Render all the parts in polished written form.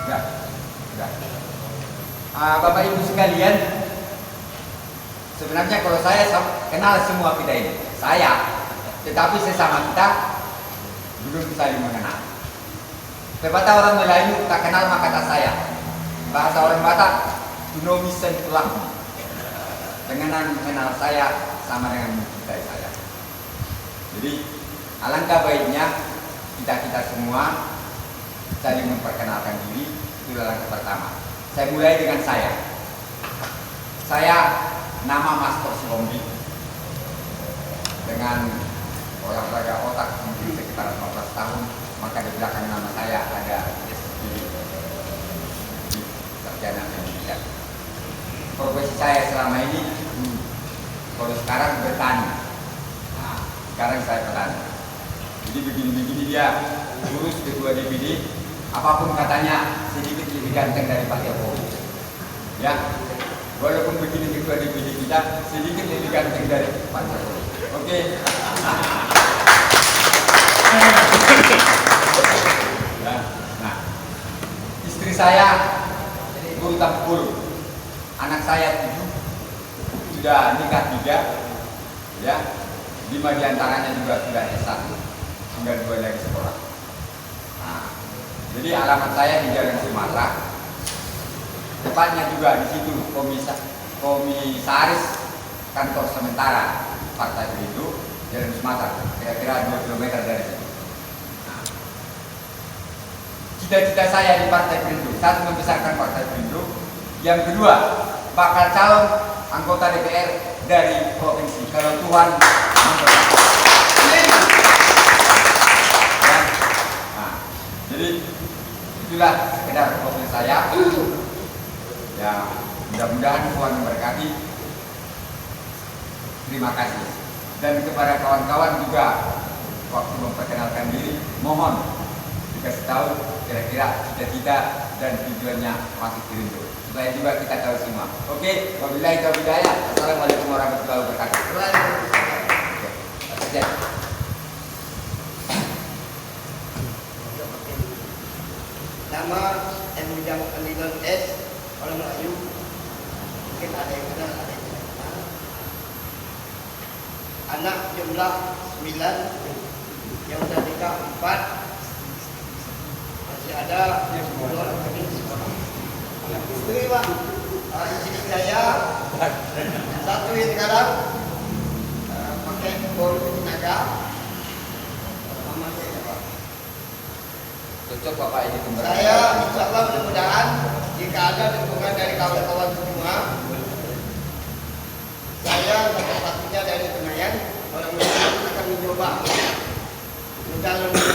Enggak. Enggak. Bapak Ibu sekalian, sebenarnya kalau saya kenal semua kita ini, tetapi sesama kita belum saling mengenal. Pepatah orang Melayu, tak kenal maka tak sayang. Bahasa orang Batak, to know me and to love me. Dengan mengenal saya sama dengan mencintai saya. Jadi alangkah baiknya kita semua saling memperkenalkan diri. Itu langkah pertama. Saya mulai dengan saya. Saya nama Master Silombi. Dengan olahraga otak mungkin sekitar 15 tahun, maka di belakang nama saya ada SPI sarjana pendidikan. Profesi saya selama ini, kalau sekarang bertani. Nah, sekarang saya petani. Jadi begini-begini dia, urus ketua DPD, apapun katanya sedikit lebih ganteng dari Pak Jokowi. Ya, walaupun begini ketua DPD kita sedikit lebih ganteng dari Pak Jokowi. Oke. Ya, nah, istri saya Guru Tampul, anak saya 7, sudah nikah 3, ya, 5 diantaranya juga sudah S1, tinggal 2 lagi sekolah. Nah, jadi alamat saya di Jalan Sumatera, tepatnya juga di situ komisaris kantor sementara Partai Perindo Jalan Sumatera, kira-kira 2 km dari situ. Nah, cita-cita saya di Partai Perindo, satu, membesarkan Partai Perindo, yang kedua, bakal calon anggota DPR dari provinsi kalau Tuhan memberkati. Nah, jadi itulah sekedar profil saya. Ya, mudah-mudahan Tuhan memberkati. Terima kasih. Dan kepada kawan-kawan juga, waktu memperkenalkan diri, mohon dikasih tahu kira-kira cita-cita dan tujuannya masuk Perindo. Supaya juga kita tahu semua. Oke, wabillahi taufiq hidayah. Assalamualaikum warahmatullahi wabarakatuh. Oke. Nama yang menjawab panggilan S orang Melayu, mungkin ada yang kenal, ada yang tidak kenal. Anak jumlah 9, yang sudah nikah 4, masih ada 10 orang lagi di sekolah. Istri Pak, istri saya 1 yang sekarang pakai bol tenaga. Mama saya Pak. Cocok Bapak ini kembali. Saya insya Allah mudah-mudahan jika ada dukungan dari kawan-kawan semua, saya salah satunya dari Senayan, orang Melayu akan mencoba mencalon untuk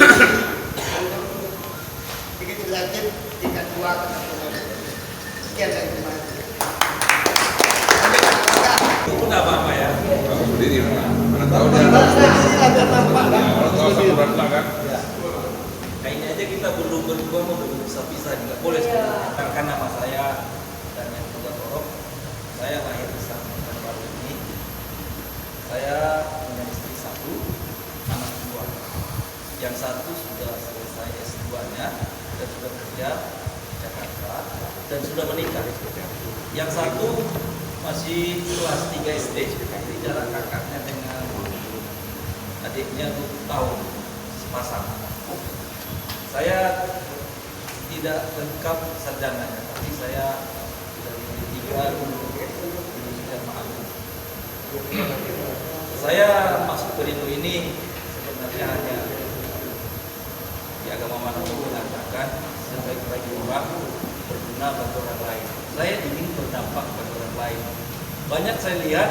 legislatif tingkat 2 atau 1. Sekian dari terima kasih. Itu nggak apa-apa ya. Kalau berdiri mana tahu dia kalau tahu saluran belakang. Kayaknya aja kita berdua mau bisa juga boleh sebenarnya. Nama saya dan yang juga Torok. Saya lahir di Pekanbaru ini. Saya punya istri 1, anak 2. Yang 1 sudah selesai S2-nya dan sudah kerja di Jakarta dan sudah menikah. Yang 1 masih kelas 3 SD, jadi jarak kakaknya dengan adiknya 2 tahun sepasang. Saya tidak lengkap sarjananya, tapi saya dari D3 pendidikan Agung. Saya masuk Perindo ini sebenarnya hanya di agama manapun mengatakan sebaik-baik orang berguna bagi orang lain. Saya ingin berdampak bagi orang lain. Banyak saya lihat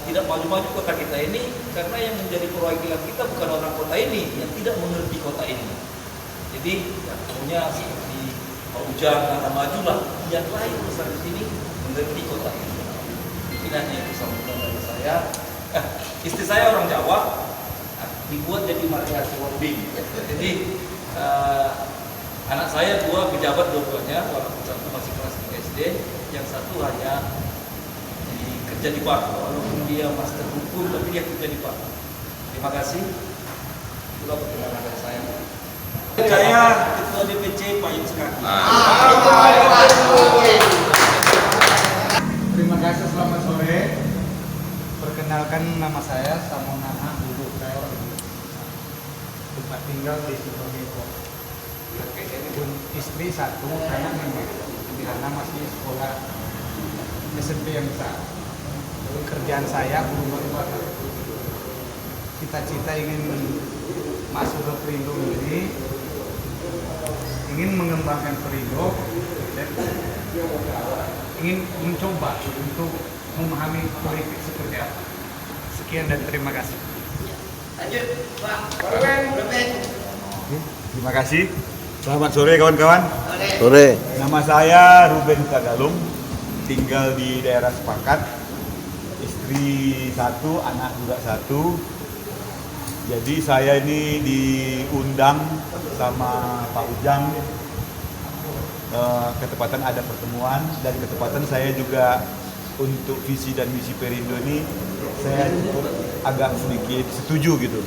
tidak maju-maju kota kita ini karena yang menjadi perwakilan kita bukan orang kota ini yang tidak mengerti kota ini. Jadi punya seperti Pak Ujang karena majulah yang lain besar di sini mengerti kota ini. Pimpinannya itu sambutan dari saya. Istri saya orang Jawa, dibuat jadi margasi wording. Jadi anak saya 2 pejabat dua-duanya, walaupun 1 masih kelas 3 SD, yang 1 hanya kerja di bank, walaupun dia master hukum tapi dia kerja di bank. Terima kasih. Itulah perkenalan dari saya. Saya ketua DPD C payung sekali. Terima kasih, selamat sore. Perkenalkan, nama saya Samonana Bulu. Saya orang tempat tinggal di Sukoharjo. Istri satu, anak memang karena masih sekolah SMP yang besar. Kerjaan saya berubah-ubah. Cita-cita ingin masuk ke Perindo ini, ingin mengembangkan Perindo, dan ingin mencoba untuk memahami politik seperti apa. Sekian dan terima kasih. Lanjut, Pak. Terima kasih. Selamat sore kawan-kawan. Sore. Nama saya Ruben Tagalung, tinggal di daerah Sepakat. Istri satu, anak juga satu. Jadi saya ini diundang sama Pak Ujang. Ketepatan ada pertemuan dan ketepatan saya juga untuk visi dan misi Perindo ini saya cukup agak sedikit setuju gitu.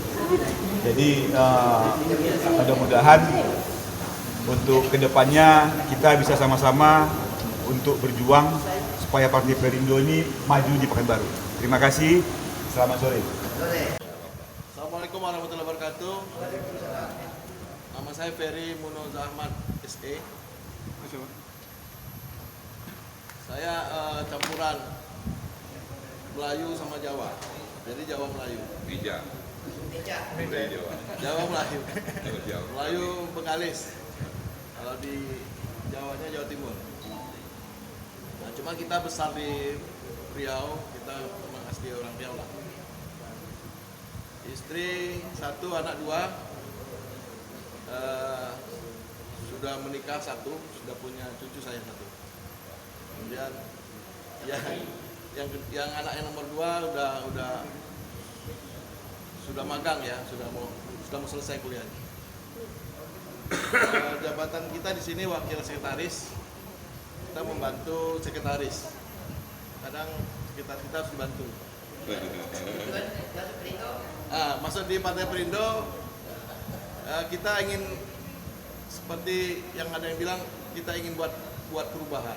Jadi mudah-mudahan untuk kedepannya kita bisa sama-sama untuk berjuang supaya Partai Perindo ini maju di Pekanbaru. Terima kasih, selamat sore. Assalamualaikum warahmatullahi wabarakatuh. Nama saya Ferry Munoz Ahmad SE. Saya campuran Melayu sama Jawa. Jadi Jawa Melayu. Bija. Budaya Jawa. Jawa Melayu. Jawa. Melayu Bengkalis. Kalau di Jawanya Jawa Timur. Nah, cuma kita besar di Riau, kita memang asli orang Riau lah. Istri satu, anak dua, sudah menikah satu, sudah punya cucu saya satu. Kemudian yang anak yang nomor dua sudah magang ya, sudah mau selesai kuliahnya. Jabatan kita di sini wakil sekretaris, kita membantu sekretaris. Kadang sekretaris kita harus dibantu. Masuk di Partai Perindo, kita ingin seperti yang ada yang bilang kita ingin buat perubahan.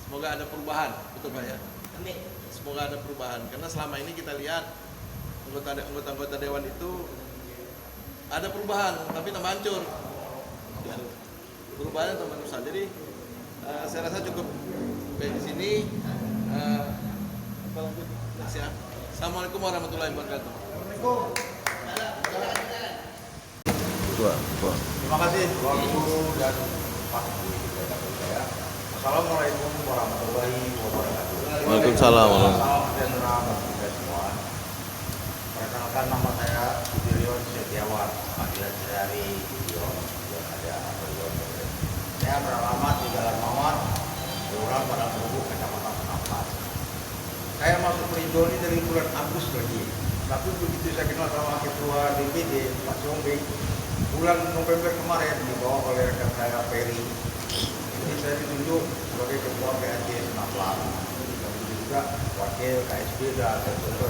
Semoga ada perubahan, betul Pak ya? Amin. Semoga ada perubahan karena selama ini kita lihat anggota dewan itu ada perubahan tapi tambah hancur. Perubahan tambah rusak. Jadi saya rasa cukup baik di sini. Assalamualaikum warahmatullahi wabarakatuh. Terima kasih waktu dan waktu saya. Assalamualaikum warahmatullahi wabarakatuh. Waalaikumsalam. Salam sejahtera bagi kita semua. Perkenalkan, nama saya Sudiryon Setiawan, panggilan dari Yon ada atau Yon. Saya beralamat di Jalan Mawar, Kelurahan Padang Buku, Kecamatan Senapan. Saya masuk Perindo ini dari bulan Agustus lagi. Tapi begitu saya kenal sama Ketua DPD Pak Sombing, bulan November kemarin dibawa oleh rekan saya Ferry. Jadi saya ditunjuk sebagai Ketua PAJ Senaplan. Dan juga Wakil KSB dan Ketua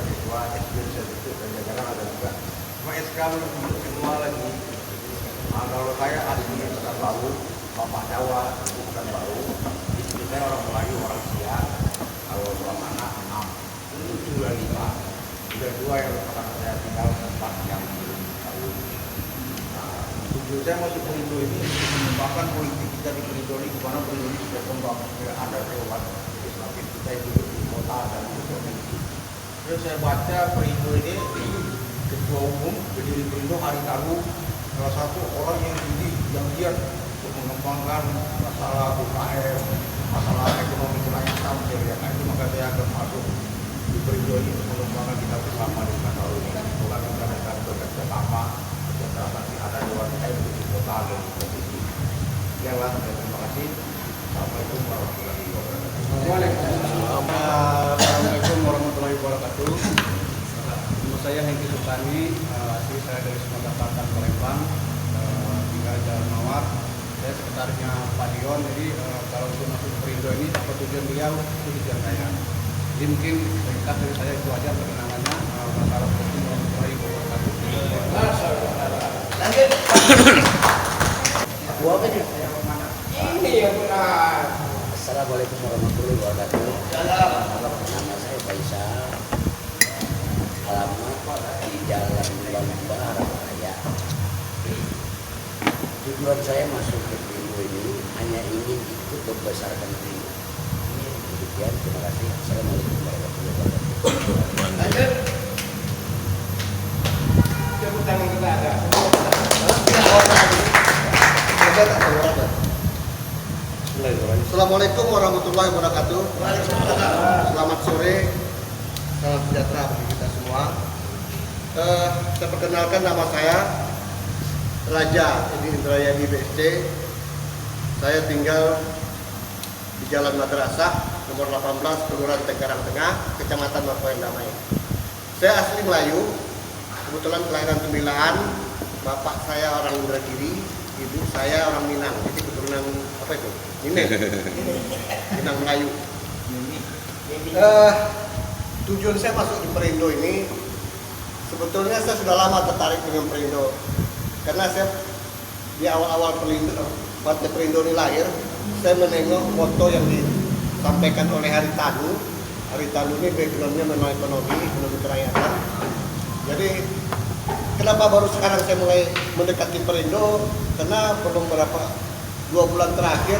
SB saya tutup dan jajaran ada juga. Cuma SK belum kedua lagi. Nah, kalau saya asli Pekanbaru, Bapak Jawa, bukan baru. Istri saya orang Melayu, orang Siak. Kalau orang anak 6, 7 dan 5. Sudah 2 yang merupakan saya tinggal 4 yang belum tahu. Nah, tujuan saya masuk Perindo ini untuk mengembangkan politik kita di Perindo ini, kemana Perindo ini sudah kembang, tidak ada lewat. Semakin kita hidup di kota dan di provinsi. Terus saya baca Perindo ini, Ketua Umum berdiri Perindo Hari Taru, salah satu orang yang giat untuk mengembangkan masalah UKM, masalah ekonomi kerakyatan, itu maka saya akan masuk di Perindo ini untuk mengembangkan kita bersama di Pekanbaru ini. Bukan kita akan bekerja sama, bekerja nanti ada dewan di kota dan di provinsi. Sekianlah, terima kasih. Assalamualaikum warahmatullahi wabarakatuh. Assalamualaikum warahmatullahi wabarakatuh. Nama saya Hengki Sultani, asli saya dari Sumatera Selatan, Palembang, tinggal di Jalan Mawar. Saya sekretarisnya Pak Dion, jadi kalau untuk masuk ke Perindo ini apa tujuan beliau, itu tujuan saya. Jadi mungkin singkat dari saya itu aja perkenalannya. Wassalamualaikum warahmatullahi wabarakatuh. Lanjut. Ini yang benar. Assalamualaikum warahmatullahi wabarakatuh. Nama saya Faisal. Alamat di Jalan Bamba Raya. Tujuan saya masuk ke Perindo ini hanya ingin ikut membesarkan Perindo. Demikian, terima kasih. Assalamualaikum warahmatullahi wabarakatuh. Lanjut. Tepuk tangan kita ada. Assalamualaikum warahmatullahi wabarakatuh. Selamat sore, salam sejahtera bagi kita semua. Saya perkenalkan, nama saya Raja Edi Indrayadi BSC. Saya tinggal di Jalan Madrasah nomor 18, Kelurahan Tenggarang Tengah, Kecamatan Makoyan Damai. Saya asli Melayu, kebetulan kelahiran 9. Bapak saya orang Indragiri, ibu saya orang Minang. Jadi keturunan apa itu? Minang Melayu. Tujuan saya masuk di Perindo ini, sebetulnya saya sudah lama tertarik dengan Perindo. Karena saya di awal-awal Partai Perindo ini lahir, saya menengok foto yang disampaikan oleh Haritanu. Haritanu ini backgroundnya memang ekonomi kerakyatan. Jadi kenapa baru sekarang saya mulai mendekati Perindo? Karena belum berapa 2 bulan terakhir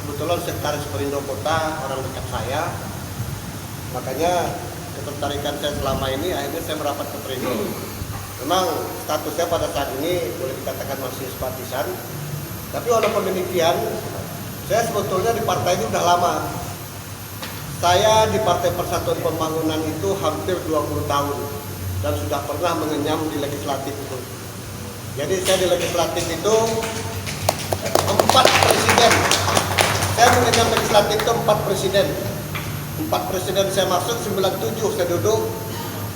kebetulan sekretaris Perindo Kota orang dekat saya. Makanya ketertarikan saya selama ini akhirnya saya merapat ke Perindo. Memang statusnya pada saat ini boleh dikatakan masih simpatisan. Tapi walaupun demikian, saya sebetulnya di partai ini sudah lama. Saya di Partai Persatuan Pembangunan itu hampir 20 tahun dan sudah pernah mengenyam di legislatif itu. Jadi saya di legislatif itu 4 presiden. Saya mengenyam legislatif itu 4 presiden. 4 presiden saya masuk, 97 saya duduk.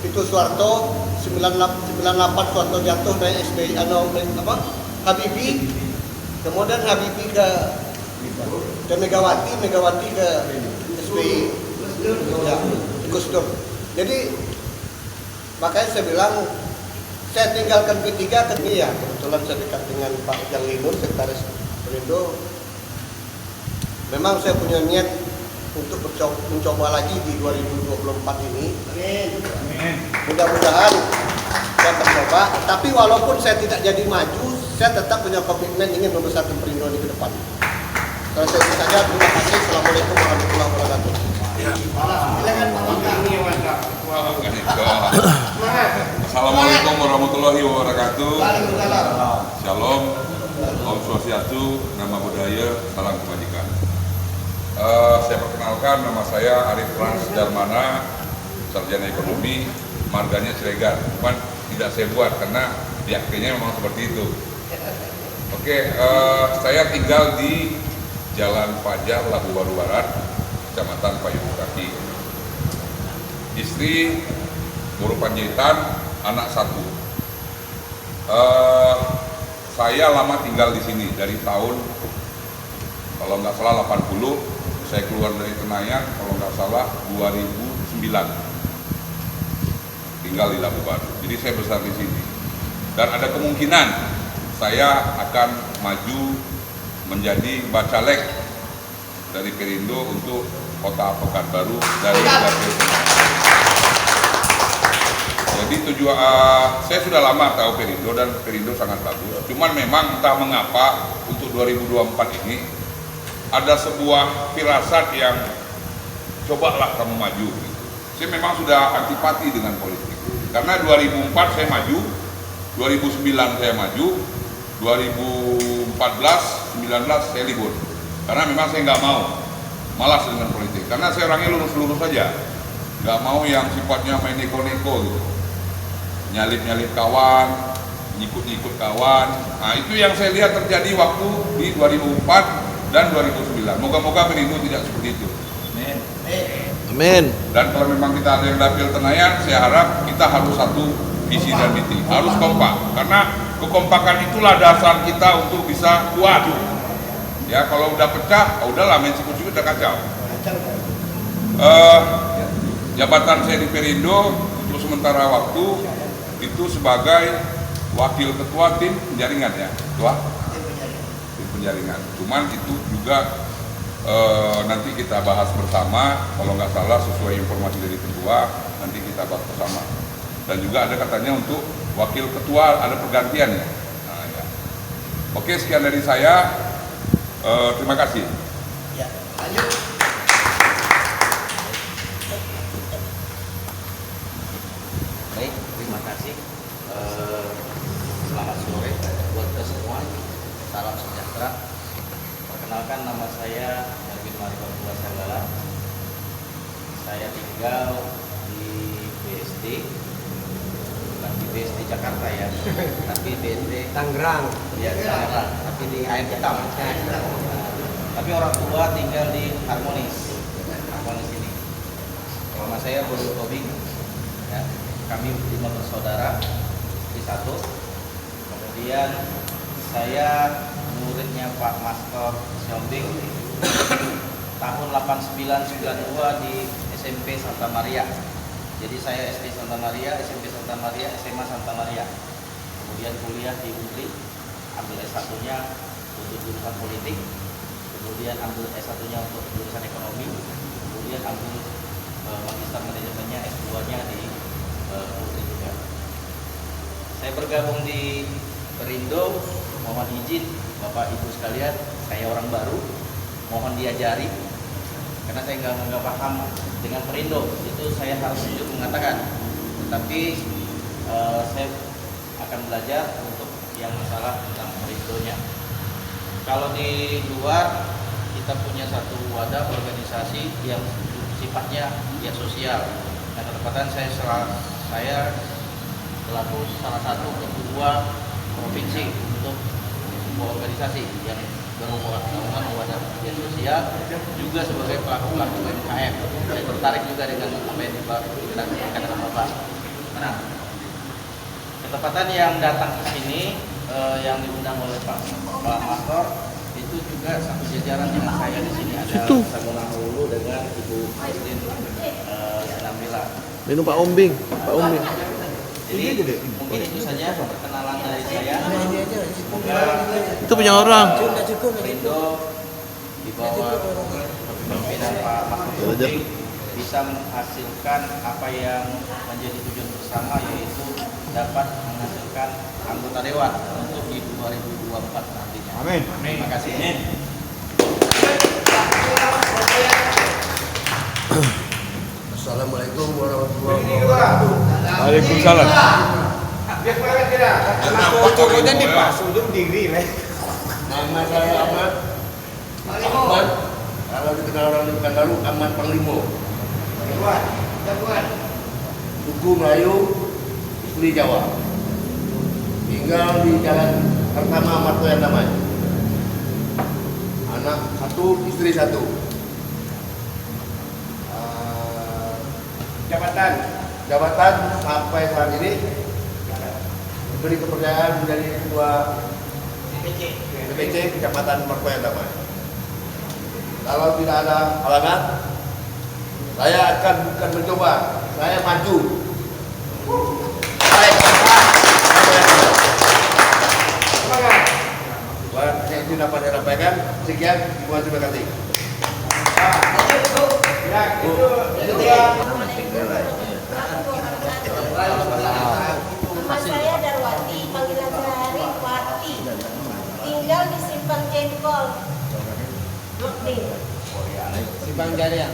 Itu Soeharto, 98 Soeharto jatuh dari SBY, Habibie. Kemudian Habibie ke Megawati ke SBY. Ya, Gus Dur. Jadi makanya saya bilang saya tinggalkan P3 ke dia. Kebetulan saya dekat dengan Pak Ujang Linur, sekretaris Perindo. Memang saya punya niat untuk mencoba lagi di 2024 ini. Amin. Mudah-mudahan saya mencoba. Tapi walaupun saya tidak jadi maju, saya tetap punya komitmen ingin membesarkan Perindo ini ke depan. Kalau saya itu saja, terima kasih. Assalamualaikum warahmatullahi wabarakatuh. Silakan Pak Mangga. Ini mantap. Assalamualaikum warahmatullahi wabarakatuh. Waalaikumsalam. Shalom, Om Swastiastu, nama budaya, salam kebajikan. Saya perkenalkan, nama saya Arif Frans Darmana, sarjana ekonomi, marganya Cilegon. Cuman tidak saya buat karena diaktifnya memang seperti itu. Oke, saya tinggal di Jalan Fajar, Labu Baru Barat, Kecamatan Payung Kaki. Istri buruh panjaitan, anak 1. Saya lama tinggal di sini dari tahun, kalau nggak salah 80. Saya keluar dari Tenayan, kalau nggak salah 2009. Tinggal di Labu Baru. Jadi saya besar di sini. Dan ada kemungkinan saya akan maju menjadi bacalek dari Perindo untuk Kota Pekanbaru dari Dapil. Jadi saya sudah lama tahu Perindo dan Perindo sangat bagus. Cuman memang entah mengapa untuk 2024 ini ada sebuah firasat yang cobalah kamu maju. Saya memang sudah antipati dengan politik. Karena 2004 saya maju, 2009 saya maju, 2014, 19 saya libur. Karena memang saya nggak mau malas dengan politik. Karena saya orangnya lurus-lurus saja, nggak mau yang sifatnya main neko-neko gitu, nyalip-nyalip kawan, nyikut-nyikut kawan. Nah itu yang saya lihat terjadi waktu di 2004 dan 2009. Moga-moga Perindo tidak seperti itu. Amin. Dan kalau memang kita ada yang dapil Tenayan, saya harap kita harus satu visi dan misi, harus kompak. Karena kekompakan itulah dasar kita untuk bisa kuat. Ya kalau udah pecah, udahlah main sikut-sikut udah kacau. Jabatan saya di Perindo untuk sementara waktu itu sebagai wakil ketua tim jaringan ya, ketua tim penjaringan. Cuman itu juga nanti kita bahas bersama, kalau nggak salah sesuai informasi dari ketua, nanti kita bahas bersama. Dan juga ada katanya untuk wakil ketua ada pergantian ya. Nah, ya. Oke, sekian dari saya. Terima kasih. Ya, lanjut. Baik, terima kasih. Selamat sore buat kita semua. Salam sejahtera. Perkenalkan, nama saya Erwin Maribatua Sanggala. Saya tinggal di BSD, bukan di BSD Jakarta ya, tapi BSD Tangerang. ya Tangerang, tapi di Air Hitam. Tapi orang tua tinggal di Harmonis ini. Nama saya Bro Tobing. Ya, kami 5 bersaudara, istri 1. Kemudian saya muridnya Pak Master Siombing tahun 8992 di SMP Santa Maria. Jadi saya SD Santa Maria, SMP Santa Maria, SMA Santa Maria. Kemudian kuliah di UNRI, ambil S1-nya untuk jurusan politik. Kemudian ambil S1-nya untuk jurusan ekonomi. Kemudian ambil magister manajemennya, S2-nya di UNRI juga. Saya bergabung di Perindo, mohon izin Bapak Ibu sekalian, saya orang baru, mohon diajari karena saya nggak paham dengan Perindo, itu saya harus jujur mengatakan. Tetapi saya akan belajar untuk yang masalah tentang Perindonya. Kalau di luar kita punya satu wadah organisasi yang sifatnya ya sosial. Nah, ketepatan saya selaku salah satu ketua provinsi untuk sebuah organisasi yang berhubungan dengan wadah media sosial, juga sebagai pelaku UMKM. Saya tertarik juga dengan apa yang dikatakan Bapak. Nah, ketepatan yang datang ke sini yang diundang oleh Pak Master itu juga satu jajaran dengan saya di sini, ada Samuel Hulu dengan Ibu Christine Sinamila. Minum Pak Ombing, Pak Ombing. Jadi mungkin itu saja perkenalan dari saya. Semoga Itu punya orang. Perindo di bawah kepemimpinan Pak Mahfud bisa menghasilkan apa yang menjadi tujuan bersama, yaitu dapat menghasilkan anggota dewan untuk di 2024 nantinya. Amin. Terima kasih. Assalamualaikum warahmatullahi wabarakatuh. Waalaikumsalam. Pokoknya dipasung diri lah. Nama saya Ahmad. Ahmad. Kalau dikenal orang di Pekanbaru, Ahmad Panglimo. Suku Melayu, asli Jawa. Tinggal di Jalan Pertama Martoyan Damai. Anak 1, istri 1. Jabatan sampai saat ini diberi kepercayaan menjadi ketua DPC Kecamatan Martoyan Damai. Kalau tidak ada halangan, saya akan bukan mencoba, saya maju. Baik, semangat. Yang itu dapat saya sampaikan. Sekian, terima kasih. Nama saya Darwati, panggilan sehari Wati. Tinggal di Simpang Jengkol. Simpang Jarian.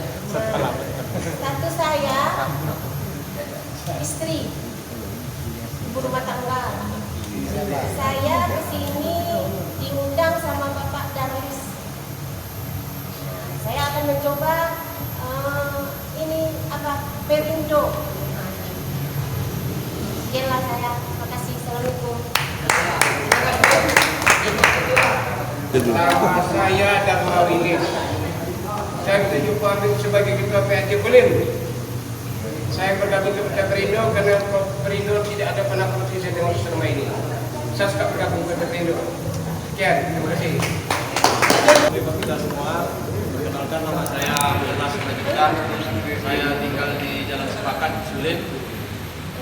Status saya istri, ibu rumah tangga. Saya kesini diundang sama Bapak Darwis. Saya akan mencoba Perindo. Sekianlah saya. Terima kasih. Assalamualaikum. Nama saya Darmawilis. Saya ditunjuk sebagai ketua PAC Kulim. Saya bergabung ke Partai Perindo karena Perindo tidak ada pernah korupsi dengan selama ini. Saya suka bergabung ke Partai Perindo. Sekian, terima kasih. Bagi kita semua, perkenalkan nama saya Jonas Prajuta. Saya tinggal di Jalan Sepakat, Sulit.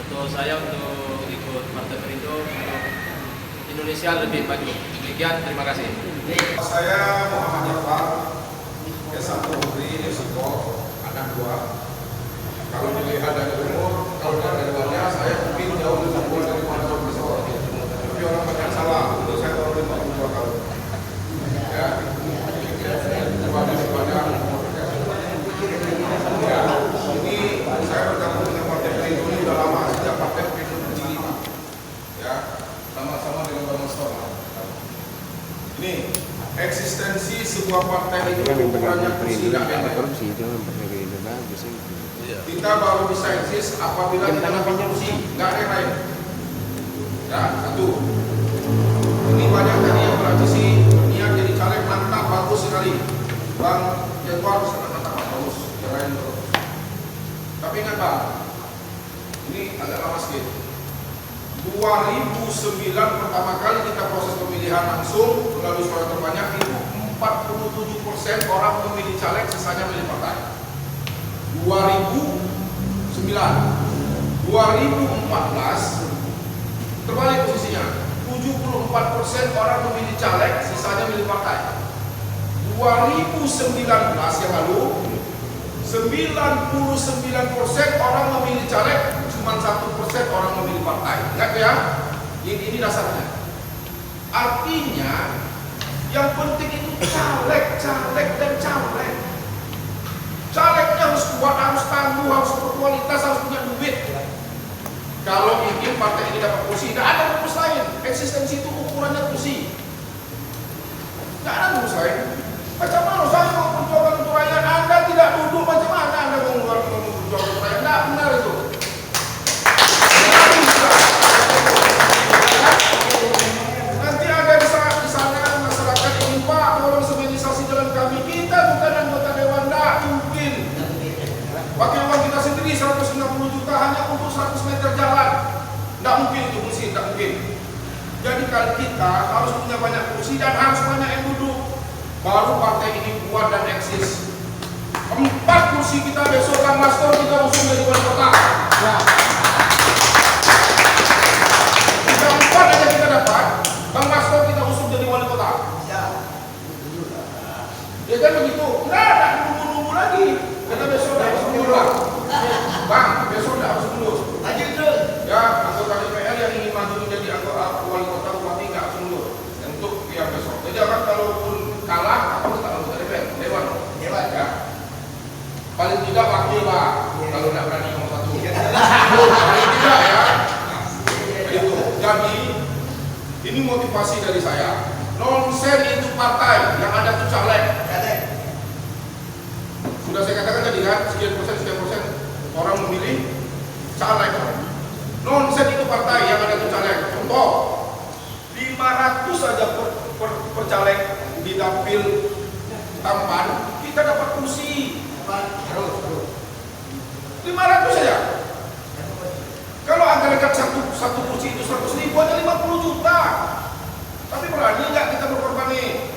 Untuk saya untuk ikut Partai Perindo untuk Indonesia lebih maju. Demikian, terima kasih. Saya Muhammad Jafar, S1 Negeri Risiko, anak 2. Kalau dilihat dari umur, kalau dari wajah, saya mungkin jauh lebih tua dari Pak Profesor. Tapi orang banyak salah, untuk saya baru 52 tahun. Ya, berbanding kepada ya, ini saya bergabung dengan Partai Perindo ini sudah lama, sejak Partai Perindo berdiri, Pak. Ya, sama-sama dengan Bang Mastor. Ini eksistensi sebuah partai itu ukurannya kursi dan korupsi itu kita baru bisa eksis apabila kita dapat kursi, nggak ada yang lain. Ya, satu. Ini banyak tadi yang praktisi niat jadi caleg, mantap, bagus sekali. Bang Jadwal sangat mantap, bagus. Yang lain terus. Tapi ingat Bang, ini agak lama sedikit. 2009 pertama kali kita proses pemilihan langsung melalui suara terbanyak itu 47% orang memilih caleg, sisanya milih partai. 2009, 2014 terbalik posisinya, 74% orang memilih caleg, sisanya milih partai. 2019 yang lalu 99% orang memilih caleg, cuma 1% orang memilih partai. Ingat ya, ini dasarnya. Artinya yang penting itu caleg dan caleg. Calegnya harus kuat, harus tangguh, harus berkualitas, harus punya duit. Kalau ingin partai ini dapat kursi, tidak ada rumus lain. Eksistensi itu ukurannya kursi. Tidak ada rumus lain. Macam mana saya mau perjuangan untuk rakyat? Anda tidak duduk, macam mana Anda mau berjuang untuk rakyat? Tidak benar itu. Nanti ada di sana masyarakat ingin Pak tolong semenisasi jalan kami. Kita bukan anggota dewan, tidak mungkin. Pakai uang kita sendiri 160 juta hanya untuk 100 meter jalan. Tidak mungkin itu kursi, tidak mungkin. Jadi kalau kita harus punya banyak kursi dan harus banyak yang duduk, baru partai ini kuat dan eksis. 4 kursi kita besok Bang Mastor kita usung jadi wali kota. Ya. Kita 4 aja kita dapat, Bang Mastor kita usung jadi wali kota. Ya kan begitu. Nggak ada nunggu-nunggu lagi. Kita besok harus mundur lah. Bang, besok harus mundur. Maju terus. Ya, anggota DPR yang ingin maju menjadi anggota wali kota bupati nggak harus mundur. Untuk yang besok. Jadi kan kalaupun kalah, apa tetap anggota DPR? Dewan ya. Paling tidak wakil Pak. Kalau tidak berani nomor 1. Paling tidak ya. Itu. Jadi ini motivasi dari saya. Nonsen itu partai yang ada tuh caleg. Sudah saya katakan tadi kan, sekian persen orang memilih caleg. Nonsen itu partai yang ada tuh caleg. Contoh, 500 saja per caleg di dapil Tampan, kita dapat kursi. 500 saja. Kalau agregat satu kursi itu 100.000 aja 50 juta. Tapi berani nggak kita berkorban nih?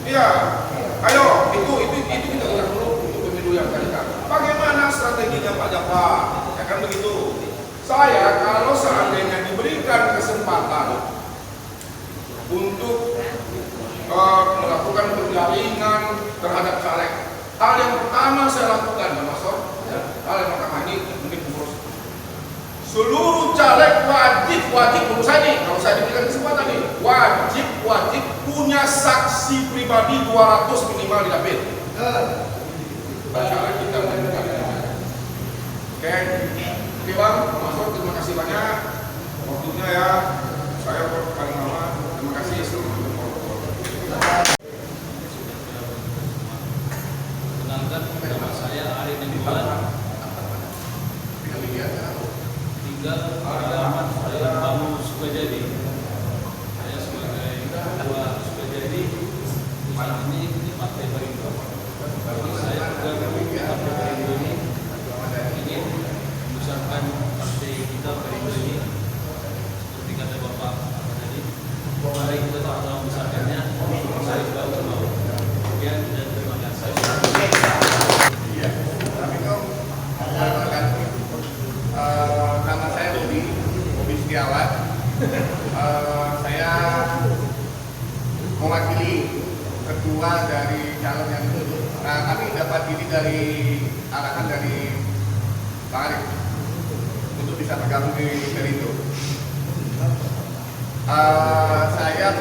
Iya, ayo itu kita lihat dulu untuk pemilu yang kali kan. Bagaimana strateginya Pak Jafar? Ya kan begitu. Saya kalau seandainya diberikan kesempatan untuk melakukan penjaringan terhadap caleg, hal yang pertama saya lakukan, Mas Masor, hal yang pertama ini mungkin pengurus. Seluruh caleg wajib menurut saya nih, kalau saya diberikan kesempatan nih, wajib punya saksi pribadi 200 minimal di dapil. Caleg kita menentukan. Oke Bang, Masuk terima kasih banyak waktunya ya. Saya paling lama. Terima kasih. Kenalkan, nama saya Ari Nembulan. Tinggal alamat saya Bangun Sukajadi. Saya sebagai ketua Sukajadi saat ini di Partai Perindo. Jadi saya bergabung di Partai Perindo ini ingin membesarkan partai kita Perindo ini seperti kata Bapak tadi. Mari kita sama-sama membesarkannya. Saya juga mau. Sekian dan terima kasih. Iya. Tapi kau Setiawan. Saya mewakili ketua dari calon yang ditutup. Kami dapat ini dari arahan dari Pak Arif untuk bisa bergabung di Perindo. Saya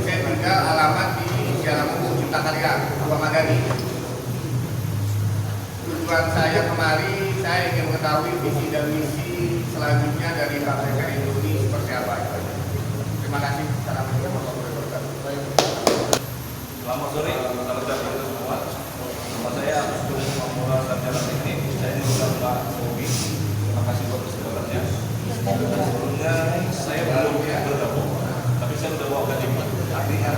tinggal alamat di Jalan Umum Cipta Karya, Tua Madani. Tujuan saya kemari, saya ingin mengetahui visi dan misi selanjutnya dari Partai Perindo ini seperti apa. Terima kasih. Assalamualaikum warahmatullahi wabarakatuh. Selamat sore, saudara kita semua. Nama saya Agus Budi Mamura Sarjana Teknik. Saya juga Pak Bobi. Terima kasih buat kesempatannya. Sebelumnya saya belum bergabung, tapi saya sudah bawa KTP. Artinya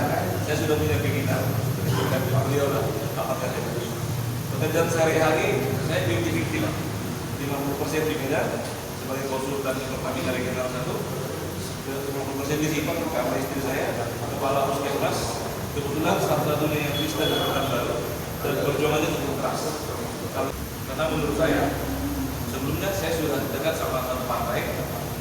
saya sudah punya keinginan. Dan beliau lah dapat KTP. Pekerjaan sehari-hari saya 50-50 lah. 50% di Medan sebagai konsultan di Pertamina Regional 1, 50% di Sipang karena istri saya kepala puskesmas. Kebetulan satu-satunya yang Kristen dan Pekanbaru dan perjuangannya cukup keras. Karena menurut saya sebelumnya saya sudah dekat sama satu partai,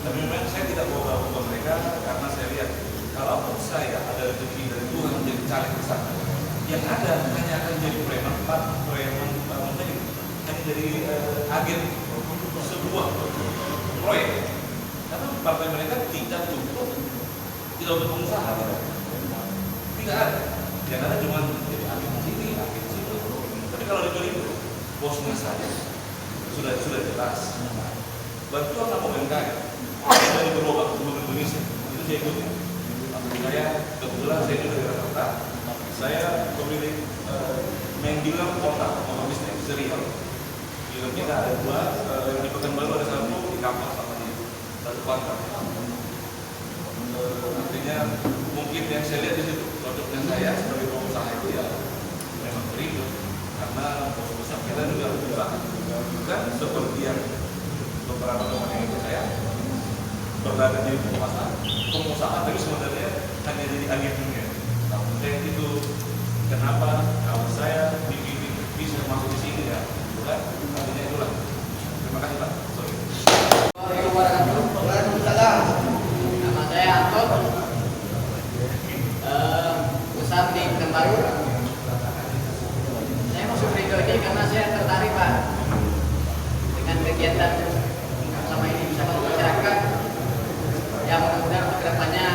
tapi memang saya tidak mau gabung ke mereka karena saya lihat kalau saya ada rezeki dari Tuhan menjadi caleg ke sana, yang ada hanya akan jadi preman, hanya jadi agen sebuah proyek. Karena partai mereka tidak untuk pengusaha. Tidak ada. Yang ada cuma jadi agen sini, agen situ. Tapi kalau di Perindo, bosnya saja sudah jelas. Bantuan sama UMKM dari beberapa seluruh Indonesia itu saya ikuti. Saya kebetulan saya juga dari Jakarta. Saya pemilik Menggilang Kota, Kota Bisnis Serial. Film kita ada dua, yang di Pekanbaru ada satu, di Kapal sama di satu Pangkal. Artinya mungkin yang saya lihat di situ cocoknya saya sebagai pengusaha itu ya memang Perindo, karena bos-bos kita juga bukan seperti yang beberapa teman yang ikut saya berada di pengusaha, tapi sebenarnya hanya jadi agen dunia. Namun saya itu kenapa kalau saya dipilih bisa masuk di sini ya, bukan? Artinya itulah. Terima kasih Pak. Sorry. Waalaikumsalam. Nama saya Anton, besar di Pekanbaru. Saya masuk Perindo ini karena saya tertarik Pak dengan kegiatan selama ini bisa membantu masyarakat. Ya mudah-mudahan untuk kedepannya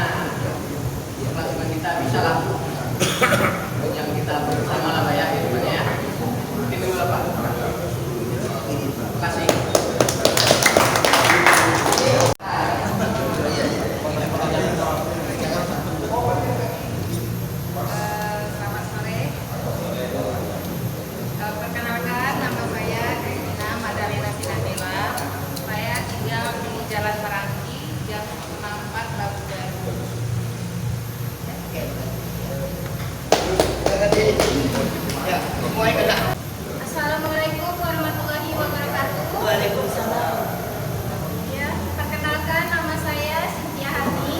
teman-teman kita bisa lah yang kita bersama lah ya kedepannya ya. Mungkin dulu lah Pak. Terima kasih. Selamat sore. Perkenalkan, nama saya Kristina Madalena Sinandela. Saya tinggal di Jalan Merangki, Jam 64 Labu Baru. Assalamualaikum warahmatullahi wabarakatuh. Waalaikumsalam. Ya, perkenalkan nama saya Cynthia Hani.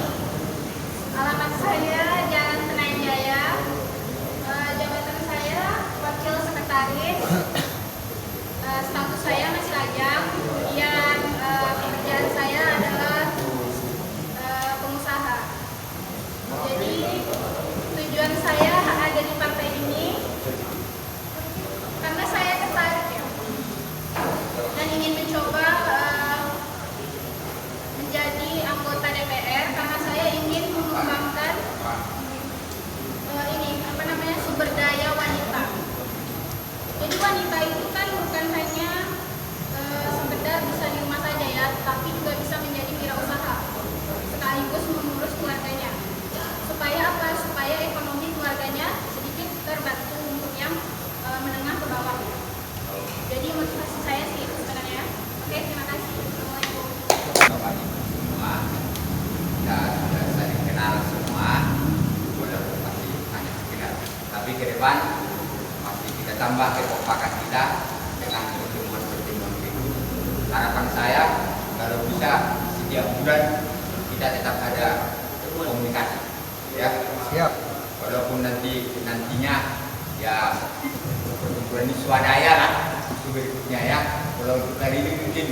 Alamat saya Jalan Senayan Jaya. Jabatan saya Wakil Sekretaris. Status saya masih lajang. Kemudian pekerjaan saya adalah pengusaha. Jadi tujuan saya ada di partai ini karena saya tertarik ya, dan ingin mencoba menjadi anggota DPR karena saya ingin mengembangkan sumber daya wanita. Jadi wanita itu kan bukan hanya sekedar bisa di rumah saja ya, tapi juga bisa menjadi wirausaha sekaligus mengurus keluarganya. Supaya apa? Supaya ekonomi keluarganya sedikit terbantu untuk yang menengah ke bawah. Jadi motivasi saya sih itu sebenarnya. Oke, terima kasih. Assalamualaikum. Ya, sudah saya kenal semua. Sudah masih hanya sekedar. Tapi ke depan masih kita tambah kekompakan kita dengan pertemuan-pertemuan itu. Harapan saya kalau bisa setiap bulan kita tetap ada komunikasi. Ya, siap. Walaupun nantinya ya perkumpulan ini swadaya lah itu berikutnya ya. Kalau untuk kali ini mungkin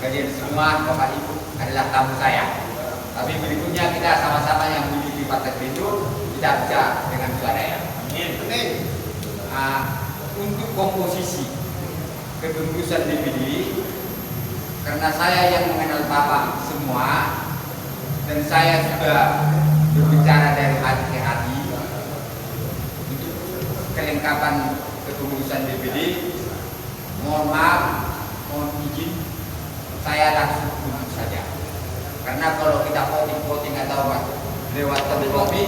kalian semua Bapak Ibu adalah tamu saya. Tapi berikutnya kita sama-sama yang memiliki Partai Perindo kita bisa dengan swadaya. Amin. Untuk komposisi kepengurusan DPD, karena saya yang mengenal Bapak semua dan saya sudah berbicara dari hati ke hati untuk kelengkapan kepengurusan DPD, mohon maaf, mohon izin, saya langsung tunjuk saja. Karena kalau kita voting atau lewat lobby,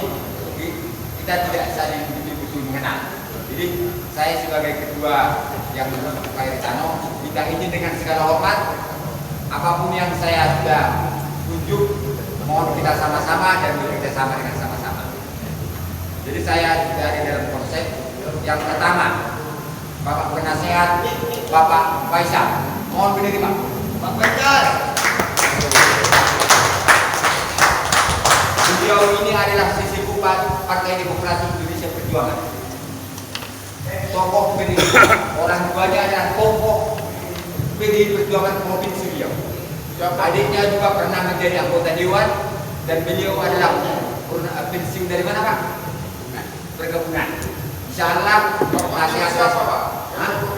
kita tidak saling betul-betul mengenal. Jadi saya sebagai ketua yang Pak Iritano minta izin dengan segala hormat, apapun yang saya sudah tunjuk, mohon kita sama-sama dan bekerja sama dengan sama-sama. Jadi saya sudah ada dalam konsep yang pertama, Bapak Penasehat, Bapak Faisal, mohon menerima. Pak Faisal. Beliau ini adalah sisiku Partai Demokrasi Indonesia Perjuangan. Tokoh PDI, orang tuanya adalah tokoh PDI Perjuangan Provinsi Riau. Adiknya juga pernah menjadi anggota dewan dan beliau adalah pensiun dari mana Pak? Perkebunan. Insyaallah nasihat siapa Pak?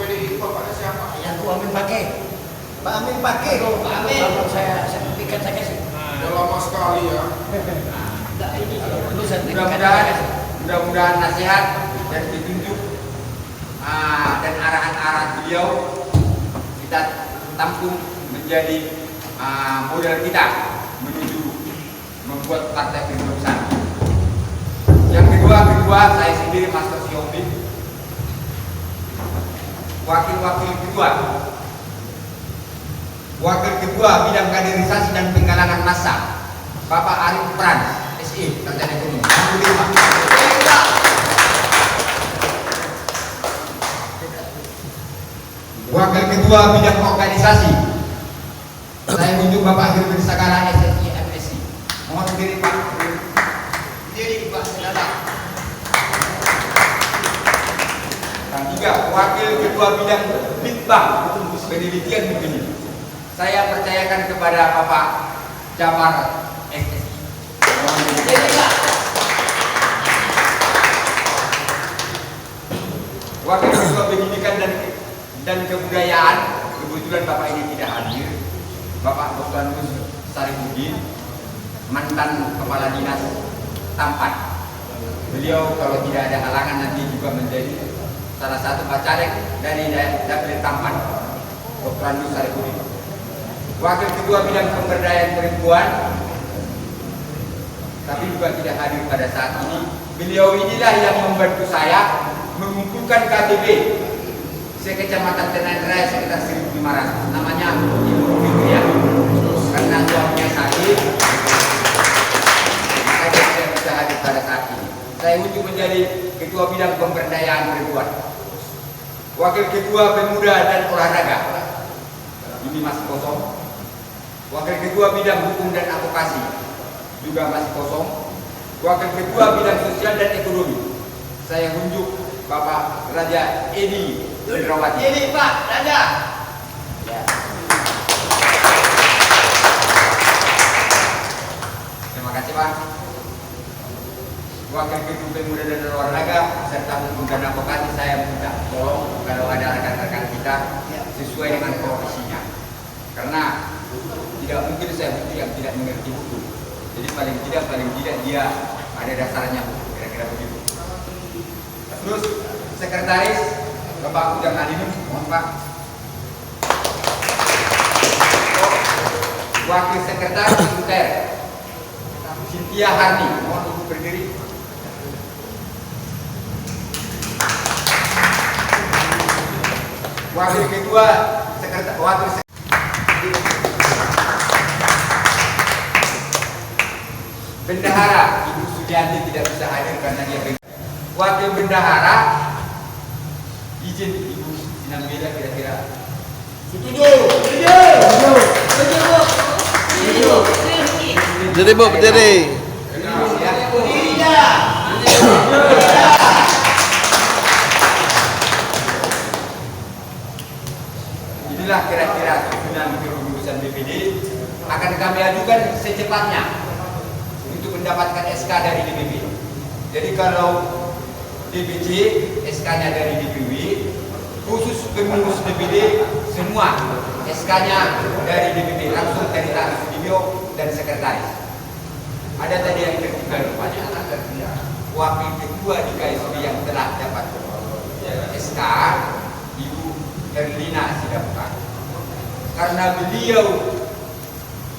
PDI Bapaknya siapa? Yang Pak Amin pakai. Pak Amin pakai. Pak Amin. Saya pikirkan saya kasih. Udah lama sekali ya. Mudah-mudahan nasihat dan petunjuk dan arahan-arahan beliau kita tampung menjadi modal kita menuju membuat Partai Perindo besar. Yang kedua saya sendiri Master Siombing, wakil ketua bidang kaderisasi dan penggalangan massa Bapak Arif Frans SE Sarjana Ekonomi. Wakil ketua bidang organisasi saya unjuk Bapak Hirwin Sagara SSI MSI. Mohon berdiri Pak. Berdiri Pak Saudara. Dan tiga, wakil ketua bidang Litbang penelitian begini. Saya percayakan kepada Bapak Jamar SSI. Mohon berdiri Pak. Wakil ketua pendidikan dan kebudayaan, kebetulan Bapak ini tidak hadir, Bapak Dr. Sarifudin, mantan Kepala Dinas Tampan. Beliau kalau tidak ada halangan nanti juga menjadi salah satu bacalek dari Dapil Tampan, Dr. Sarifudin. Wakil Ketua Bidang Pemberdayaan Perempuan, tapi juga tidak hadir pada saat ini. Beliau inilah yang membantu saya mengumpulkan KTP sekecamatan Tenan Raya sekitar 1.500. Namanya Ibu Fitria. Karena suaminya sakit, makanya saya bisa hadir pada saat ini. Saya untuk menjadi Ketua Bidang Pemberdayaan Perempuan. Wakil Ketua Pemuda dan Olahraga, ini masih kosong. Wakil Ketua Bidang Hukum dan Advokasi, juga masih kosong. Wakil Ketua Bidang Sosial dan Ekonomi, saya unjuk Bapak Raja Edi Indrawati. Ini Pak Raja. Ya. Terima kasih Pak. Wakil Ketua Pemuda dan Olahraga serta Hukum dan Advokasi saya minta tolong kalau ada rekan-rekan kita sesuai dengan profesinya. Karena tidak mungkin saya butuh yang tidak mengerti hukum. Jadi paling tidak dia ada dasarnya, kira-kira begitu. Terus sekretaris Bapak Ujang Alimin, mohon Pak. Wakil sekretaris Sekretariat Cynthia Harni, mohon Ibu berdiri. Wakil ketua sekretaris Bendahara Ibu Sujanti tidak bisa hadir karena dia wakil bendahara izin Ibu Sinambela kira-kira setuju. Jadi Bu, berdiri. Inilah kira-kira susunan kepengurusan BPD akan kami ajukan secepatnya mendapatkan SK dari DPP. Jadi kalau DPC SK-nya dari DPW, khusus pengurus DPD semua SK-nya dari DPP langsung dari Taris Video dan sekretaris. Ada tadi yang tertinggal rupanya wakil ketua di KSB yang telah dapat SK, Ibu Erlina Sidabukan. Karena beliau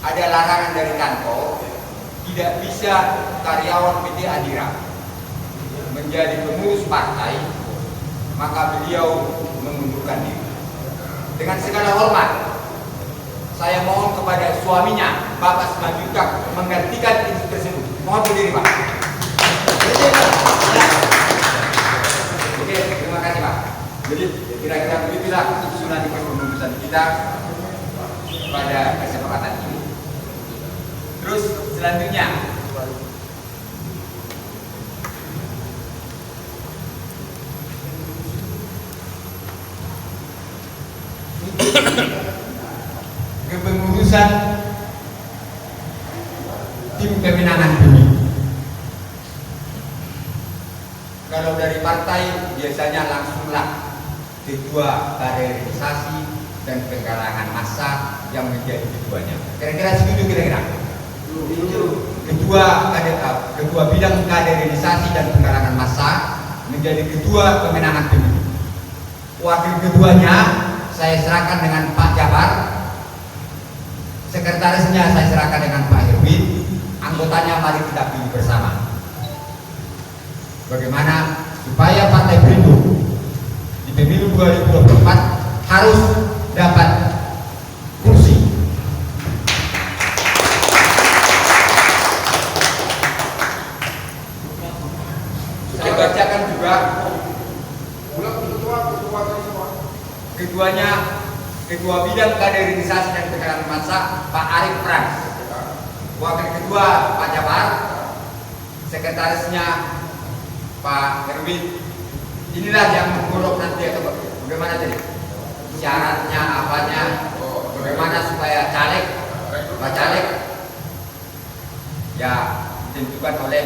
ada larangan dari kantor, tidak bisa karyawan PT Adira menjadi pengurus partai, maka beliau mengundurkan diri. Dengan segala hormat, saya mohon kepada suaminya, Bapak Simanjuntak, menggantikan itu tersebut. Mohon berdiri, Pak. Oke, terima kasih, Pak. Jadi kira-kira begitulah usulan kepengurusan kita pada kesepakatan ini. Terus selanjutnya, kepengurusan tim pemenangan pemilu. Kalau dari partai biasanya langsunglah ketua kaderisasi dan penggalangan massa yang menjadi ketuanya. Kira-kira setuju kira-kira? Ketua bidang kaderisasi dan penggalangan massa menjadi ketua pemenangan pemilu. Wakil ketuanya saya serahkan dengan Pak Jabar, sekretarisnya saya serahkan dengan Pak Herwin, anggotanya mari kita pilih bersama. Bagaimana supaya Partai Perindo di pemilu 2024 harus dapat kursi. Saya bacakan juga ketuanya, ketua bidang kaderisasi dan penggalangan massa Pak Arif Frans, wakil ketua Pak Jabar, sekretarisnya Pak Herwin. Inilah yang menguruk nanti atau bagaimana tadi syaratnya, apanya, bagaimana supaya caleg, Pak caleg ya ditentukan oleh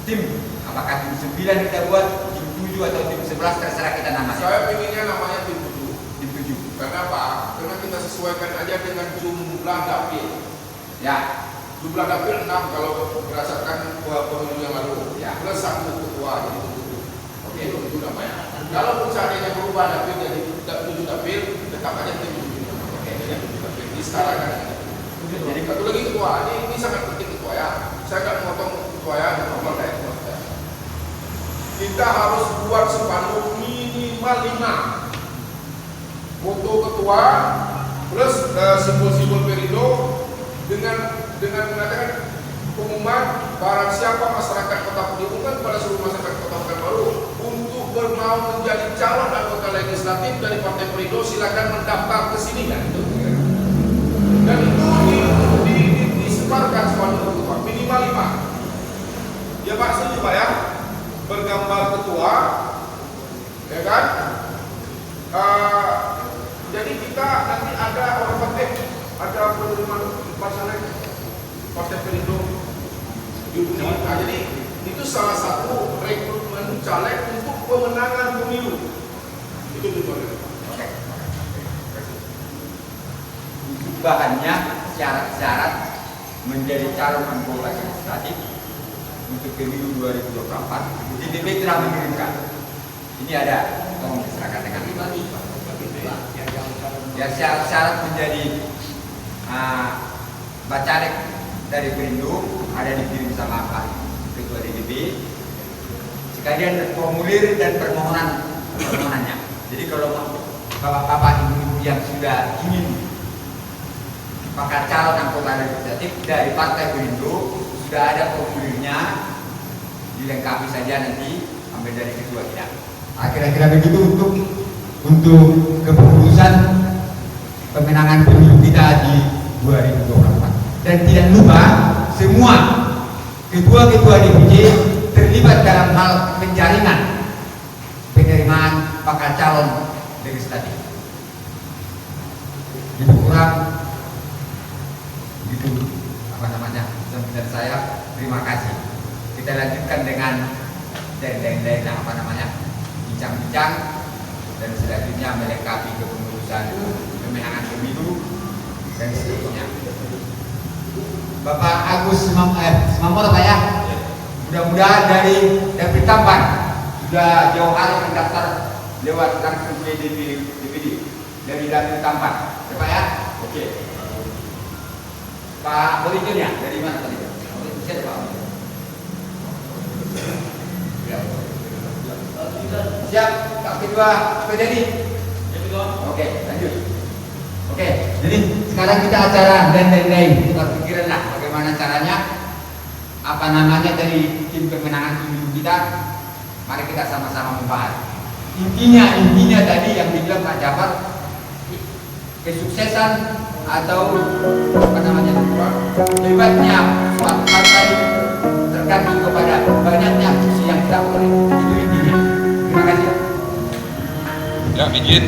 tim. Apakah tim 9 kita buat, tim 7 atau tim 11, terserah kita namanya. Saya pengennya namanya tim 7. Tim 7. Kenapa? Karena kita sesuaikan aja dengan jumlah dapil. Ya. Jumlah dapil 6 kalau berdasarkan pemilu yang lalu. Ya. Plus 1 ketua jadi 7. Oke, itu namanya. Kalau seandainya berubah dapil jadi 7 dapil, tetap aja tim 7. Oke, jadi 7 dapil. Di sekarang kan. Jadi satu lagi ketua. Ini sangat penting ketua ya. Saya nggak memotong ketua ya, normal kayak ketua. Kita harus buat spanduk minimal 5 foto ketua plus simbol-simbol Perindo dengan mengatakan pengumuman barang siapa masyarakat Kota diumumkan kepada seluruh masyarakat Kota Pekanbaru untuk bermau menjadi calon anggota legislatif dari Partai Perindo, silakan mendaftar ke sini kan itu. Dan itu disebarkan spanduk ketua minimal 5. Ya Pak, setuju Pak ya? Bergambar ketua, ya kan? Jadi kita nanti ada orang partai, ada penerimaan pasangan Partai Perindo diundi. Nah, jadi itu salah satu rekrutmen caleg untuk pemenangan pemilu. Itu tujuannya. Oke. Bahannya syarat-syarat menjadi calon anggota legislatif untuk pemilu 2024. DPP telah mengirimkan. Ini ada, tolong diserahkan dengan ya syarat-syarat menjadi bacalek dari Perindo ada dikirim sama Pak Ketua DPP. Sekalian formulir dan permohonannya. Jadi kalau bapak-bapak ibu yang sudah ingin bakal calon anggota legislatif dari Partai Perindo sudah ada formulirnya, dilengkapi saja nanti ambil dari ketua kita. Kira-kira begitu untuk kepengurusan pemenangan pemilu kita di 2024. Dan tidak lupa semua ketua-ketua DPC terlibat dalam hal penjaringan penerimaan bakal calon legislatif. Lebih kurang begitu sambutan saya. Terima kasih. Kita lanjutkan dengan bincang-bincang dan selanjutnya melengkapi kepengurusan pemenangan pemilu dan seterusnya. Bapak Agus Mamor Pak ya. Mudah-mudahan dari Dapil Tampan sudah jauh hari mendaftar lewat langsung ke DPD dari Dapil Tampan. Ya, Pak ya? Oke. Pak Bolijonya dari mana tadi? Siapa Pak? Siap, Kak Ketua PDI. Oke, lanjut. Oke, jadi sekarang kita acara dan tukar pikiran lah bagaimana caranya, apa namanya dari tim pemenangan pemilu kita. Mari kita sama-sama membahas. Intinya tadi yang dibilang Pak Jafar, kesuksesan atau apa namanya hebatnya suatu partai tergantung kepada banyaknya kursi yang kita peroleh. Itu intinya. Terima kasih. Ya, izin